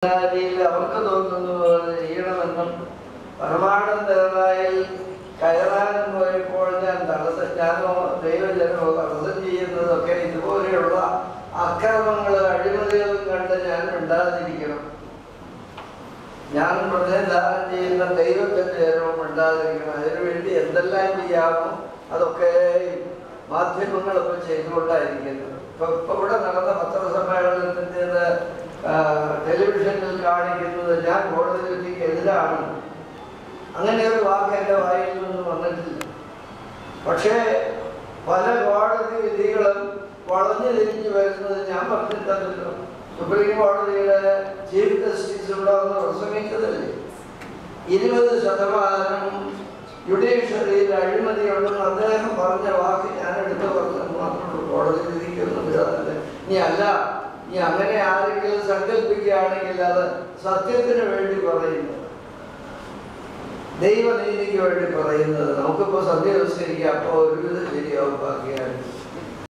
അവർക്ക് തോന്നുന്നത് പോലെ ചെയ്യണമെന്നും പരമാനന്ദനായി കയറാനും പോയപ്പോൾ ഞാനോ ദൈവജനമോ തടസ്സം ചെയ്യുന്നതൊക്കെ ഇതുപോലെയുള്ള അക്രമങ്ങൾ അഴിമതികളും കണ്ട് ഞാൻ ഉണ്ടാതിരിക്കണം. ഞാൻ പ്രതിനിധാനം ചെയ്യുന്ന ദൈവത്തിൻ്റെ ജനവും ഉണ്ടാതിരിക്കണം. അതിനുവേണ്ടി എന്തെല്ലാം ചെയ്യാമോ അതൊക്കെ മാധ്യമങ്ങളിപ്പോൾ ചെയ്തുകൊണ്ടായിരിക്കുന്നത്. ഇപ്പൊ ഇവിടെ നടന്ന പത്രസമ്മേളനത്തിൻ്റെത് ടെലിവിഷനിൽ കാണിക്കുന്നത് ഞാൻ കോടതി വിധിക്ക് എതിരാണ്. അങ്ങനെ ഒരു വാക്ക് എൻ്റെ വായിൽ നിന്ന് വന്നിട്ടില്ല. പക്ഷേ പല കോടതി വിധികളും വളഞ്ഞു തിരിഞ്ഞു വരുന്നത് ഞാൻ പറഞ്ഞിട്ടല്ലോ. സുപ്രീം കോടതിയുടെ ചീഫ് ജസ്റ്റിസ് ഇവിടെ വന്ന് പ്രസംഗിച്ചതല്ലേ 20% ജുഡീഷ്യറിയിൽ അഴിമതിയുണ്ടെന്ന് അദ്ദേഹം പറഞ്ഞ വാക്ക് ഞാൻ എടുത്തു പറഞ്ഞത് മാത്രമേ കോടതി വിധിക്കൊന്നും വിടാതെ. നീ അങ്ങനെ ആരെങ്കിലും സങ്കല്പിക്കുകയാണെങ്കിൽ അത് സത്യത്തിന് വേണ്ടി പറയുന്നത്, ദൈവനീതിക്ക് വേണ്ടി പറയുന്നത്. നമുക്കിപ്പോൾ സന്ധ്യ നമസ്കരിക്കുക, അപ്പോൾ ഒരുവിധം ശരിയാവും ബാക്കിയാണ്.